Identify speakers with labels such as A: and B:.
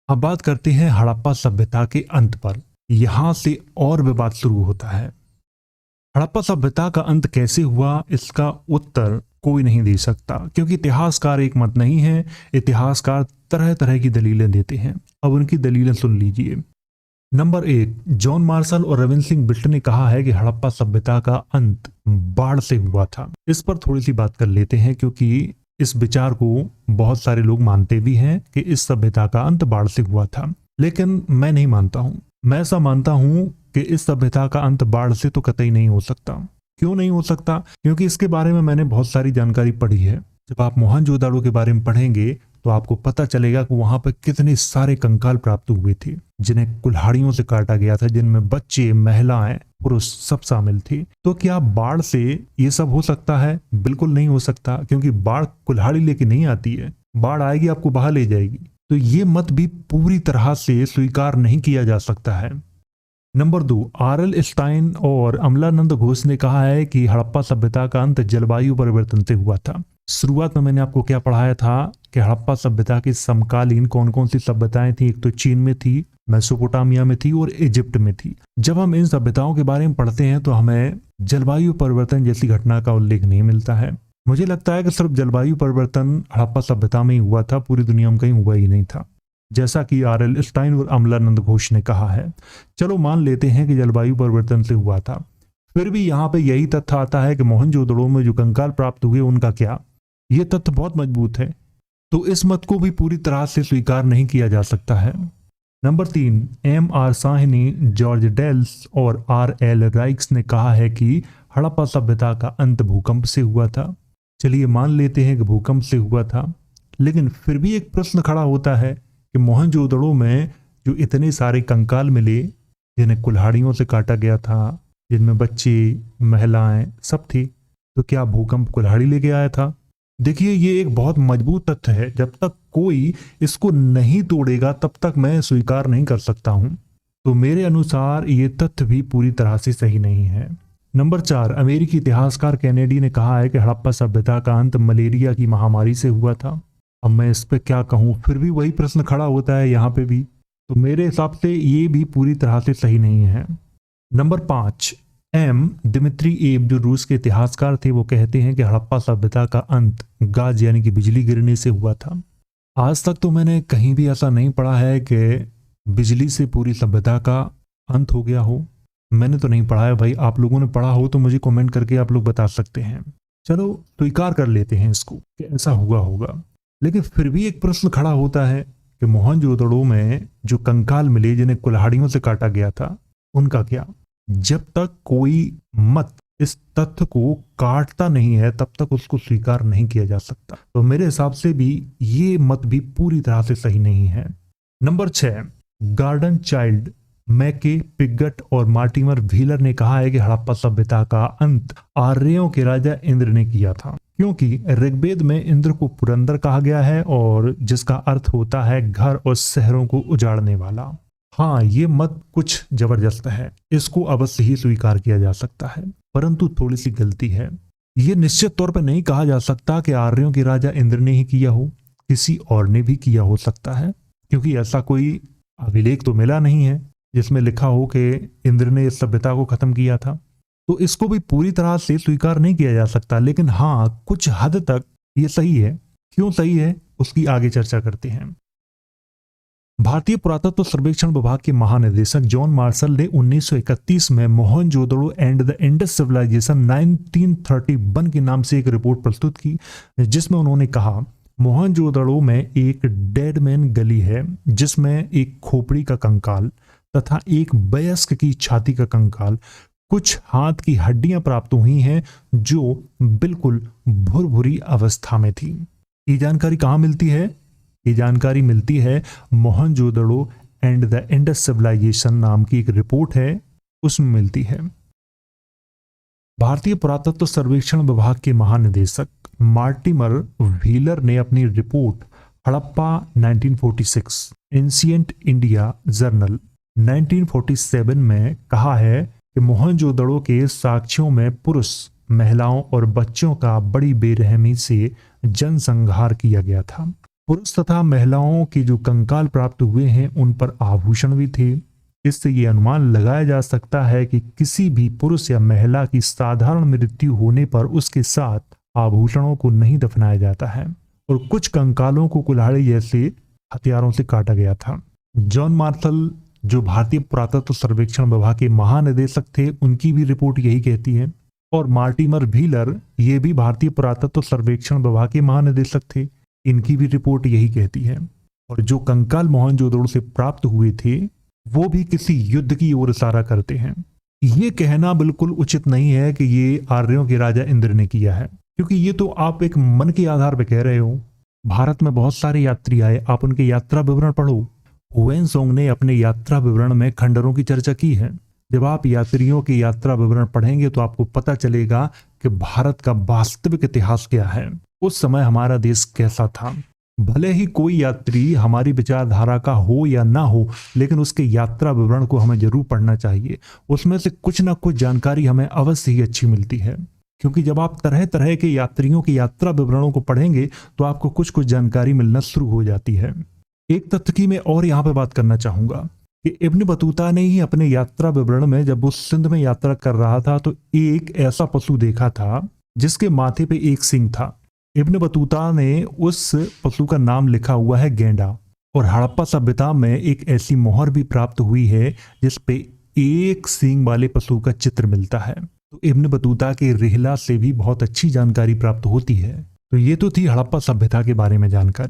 A: अब बात करते हैं हड़प्पा सभ्यता के अंत पर। यहां से और विवाद शुरू होता है। हड़प्पा सभ्यता का अंत कैसे हुआ, इसका उत्तर कोई नहीं दे सकता, क्योंकि इतिहासकार एक मत नहीं है। इतिहासकार तरह तरह की दलीलें देते हैं। अब उनकी दलीलें सुन लीजिए। नंबर 1, जॉन मार्शल और रविंद्र सिंह बिष्ट ने कहा है कि हड़प्पा सभ्यता का अंत बाढ़ से हुआ था। इस पर थोड़ी सी बात कर लेते हैं, क्योंकि इस विचार को बहुत सारे लोग मानते भी हैं कि इस सभ्यता का अंत बाढ़ से हुआ था, लेकिन मैं नहीं मानता हूं। मैं ऐसा मानता हूं कि इस सभ्यता का अंत बाढ़ से तो कतई नहीं हो सकता। क्यों नहीं हो सकता? क्योंकि इसके बारे में मैंने बहुत सारी जानकारी पढ़ी है। जब आप मोहनजोदाड़ो के बारे में पढ़ेंगे तो आपको पता चलेगा कि वहां पर कितने सारे कंकाल प्राप्त हुए थे, जिन्हें कुल्हाड़ियों से काटा गया था, जिनमें बच्चे, महिलाएं, पुरुष सब शामिल थे। तो क्या बाढ़ से ये सब हो सकता है? बिल्कुल नहीं हो सकता, क्योंकि बाढ़ कुल्हाड़ी लेके नहीं आती है। बाढ़ आएगी, आपको बहा ले जाएगी। तो ये मत भी पूरी तरह से स्वीकार नहीं किया जा सकता है। Number 2, RL. स्टाइन और अमलानंद घोष ने कहा है कि हड़प्पा सभ्यता का अंत जलवायु परिवर्तन से हुआ था। शुरुआत में मैंने आपको क्या पढ़ाया था कि हड़प्पा सभ्यता की समकालीन कौन कौन सी सभ्यताएं थी। एक तो चीन में थी, मेसोपोटामिया में थी और इजिप्ट में थी। जब हम इन सभ्यताओं के बारे में पढ़ते हैं तो हमें जलवायु परिवर्तन जैसी घटना का उल्लेख नहीं मिलता है। मुझे लगता है कि सिर्फ जलवायु परिवर्तन हड़प्पा सभ्यता में ही हुआ था, पूरी दुनिया में कहीं हुआ ही नहीं था, जैसा कि आर.एल. स्टाइन और अमलानंद घोष ने कहा है। चलो मान लेते हैं कि जलवायु परिवर्तन से हुआ था, फिर भी यहाँ पे यही तथ्य आता है कि मोहनजोदड़ो में जो कंकाल प्राप्त हुए उनका क्या? ये तथ्य बहुत मजबूत है, तो इस मत को भी पूरी तरह से स्वीकार नहीं किया जा सकता है। Number 3, M.R. Sahni, George dells और R.L. राइक्स ने कहा है कि हड़प्पा सभ्यता का अंत भूकंप से हुआ था। चलिए मान लेते हैं कि भूकंप से हुआ था, लेकिन फिर भी एक प्रश्न खड़ा होता है कि मोहनजोदड़ो में जो इतने सारे कंकाल मिले, जिन्हें कुल्हाड़ियों से काटा गया था, जिनमें बच्चे, महिलाएं सब थी, तो क्या भूकंप कुल्हाड़ी लेके आया था? देखिए, ये एक बहुत मजबूत तथ्य है। जब तक कोई इसको नहीं तोड़ेगा तब तक मैं स्वीकार नहीं कर सकता हूं। तो मेरे अनुसार ये तथ्य भी पूरी तरह से सही नहीं है। नंबर 4, अमेरिकी इतिहासकार कैनेडी ने कहा है कि हड़प्पा सभ्यता का अंत मलेरिया की महामारी से हुआ था। अब मैं इस पे क्या कहूं, फिर भी वही प्रश्न खड़ा होता है यहाँ पे भी। तो मेरे हिसाब से ये भी पूरी तरह से सही नहीं है। नंबर 5, दिमित्री एब, जो रूस के इतिहासकार थे, वो कहते हैं कि हड़प्पा सभ्यता का अंत गाज यानी कि बिजली गिरने से हुआ था। आज तक तो मैंने कहीं भी ऐसा नहीं पढ़ा है कि बिजली से पूरी सभ्यता का अंत हो गया हो। मैंने तो नहीं पढ़ा है भाई। आप लोगों ने पढ़ा हो तो मुझे कमेंट करके आप लोग बता सकते हैं। चलो स्वीकार कर लेते हैं इसको कि ऐसा हुआ होगा, लेकिन फिर भी एक प्रश्न खड़ा होता है कि मोहनजोदड़ो में जो कंकाल मिले, जिन्हें कुल्हाड़ियों से काटा गया था, उनका क्या? जब तक कोई मत इस तथ्य को काटता नहीं है तब तक उसको स्वीकार नहीं किया जा सकता। तो मेरे हिसाब से भी ये मत भी पूरी तरह से सही नहीं है। नंबर 6, गार्डन चाइल्ड, मैके पिगट और मार्टिमर व्हीलर ने कहा है कि हड़प्पा सभ्यता का अंत आर्यों के राजा इंद्र ने किया था, क्योंकि ऋग्वेद में इंद्र को पुरंदर कहा गया है, और जिसका अर्थ होता है घर और शहरों को उजाड़ने वाला। हाँ, ये मत कुछ जबरदस्त है, इसको अवश्य ही स्वीकार किया जा सकता है, परंतु थोड़ी सी गलती है। ये निश्चित तौर पर नहीं कहा जा सकता कि आर्यों के राजा इंद्र ने ही किया हो, किसी और ने भी किया हो सकता है, क्योंकि ऐसा कोई अभिलेख तो मिला नहीं है जिसमें लिखा हो कि इंद्र ने इस सभ्यता को खत्म किया था। तो इसको भी पूरी तरह से स्वीकार नहीं किया जा सकता, लेकिन हाँ, कुछ हद तक ये सही है। क्यों सही है उसकी आगे चर्चा करते हैं। भारतीय पुरातत्व सर्वेक्षण विभाग के महानिदेशक जॉन मार्शल ने 1931 में Mohenjodaro and the Indus civilization 1931 के नाम से एक रिपोर्ट प्रस्तुत की, जिसमें उन्होंने कहा मोहनजोदड़ो में एक डेड मैन गली है, जिसमें एक खोपड़ी का कंकाल तथा एक वयस्क की छाती का कंकाल, कुछ हाथ की हड्डियां प्राप्त हुई हैं जो बिल्कुल भुरभुरी अवस्था में थी। ये जानकारी कहाँ मिलती है? ये जानकारी मिलती है Mohenjodaro and the Indus civilization नाम की एक रिपोर्ट है, उसमें मिलती है। भारतीय पुरातत्व सर्वेक्षण विभाग के महानिदेशक मार्टिमर व्हीलर ने अपनी report Harappa 1946 ancient India journal 1947 में कहा है कि मोहनजोदड़ो के साक्ष्यों में पुरुष, महिलाओं और बच्चों का बड़ी बेरहमी से जनसंहार किया गया था। पुरुष तथा महिलाओं के जो कंकाल प्राप्त हुए हैं उन पर आभूषण भी थे। इससे ये अनुमान लगाया जा सकता है कि किसी भी पुरुष या महिला की साधारण मृत्यु होने पर उसके साथ आभूषणों को नहीं दफनाया जाता है और कुछ कंकालों को कुल्हाड़ी जैसे हथियारों से काटा गया था। जॉन मार्शल जो भारतीय पुरातत्व सर्वेक्षण विभाग के महानिदेशक थे, उनकी भी रिपोर्ट यही कहती है। और मार्टिमर व्हीलर ये भी भारतीय पुरातत्व सर्वेक्षण विभाग के महानिदेशक थे, इनकी भी रिपोर्ट यही कहती है। और जो कंकाल मोहनजोदड़ो से प्राप्त हुए थे वो भी किसी युद्ध की ओर इशारा करते हैं। ये कहना बिल्कुल उचित नहीं है कि ये आर्यों के राजा इंद्र ने किया है, क्योंकि ये तो आप एक मन के आधार पर कह रहे हो। भारत में बहुत सारे यात्री आए, आप उनके यात्रा विवरण पढ़ो। हुएनसोंग ने अपने यात्रा विवरण में खंडरों की चर्चा की है। जब आप यात्रियों के यात्रा विवरण पढ़ेंगे तो आपको पता चलेगा कि भारत का वास्तविक इतिहास क्या है, उस समय हमारा देश कैसा था। भले ही कोई यात्री हमारी विचारधारा का हो या ना हो, लेकिन उसके यात्रा विवरण को हमें जरूर पढ़ना चाहिए। उसमें से कुछ ना कुछ जानकारी हमें अवश्य ही अच्छी मिलती है, क्योंकि जब आप तरह तरह के यात्रियों के यात्रा विवरणों को पढ़ेंगे तो आपको कुछ कुछ जानकारी मिलना शुरू हो जाती है। एक तथ्य की मैं और यहाँ पे बात करना चाहूंगा कि इब्न बतूता ने ही अपने यात्रा विवरण में जब वो सिंध में यात्रा कर रहा था तो एक ऐसा पशु देखा था जिसके माथे पे एक सींग था। इब्न बतूता ने उस पशु का नाम लिखा हुआ है गेंडा। और हड़प्पा सभ्यता में एक ऐसी मोहर भी प्राप्त हुई है जिस पे एक सींग वाले पशु का चित्र मिलता है। तो इब्न बतूता के रिहला से भी बहुत अच्छी जानकारी प्राप्त होती है। तो ये तो थी हड़प्पा सभ्यता के बारे में जानकारी।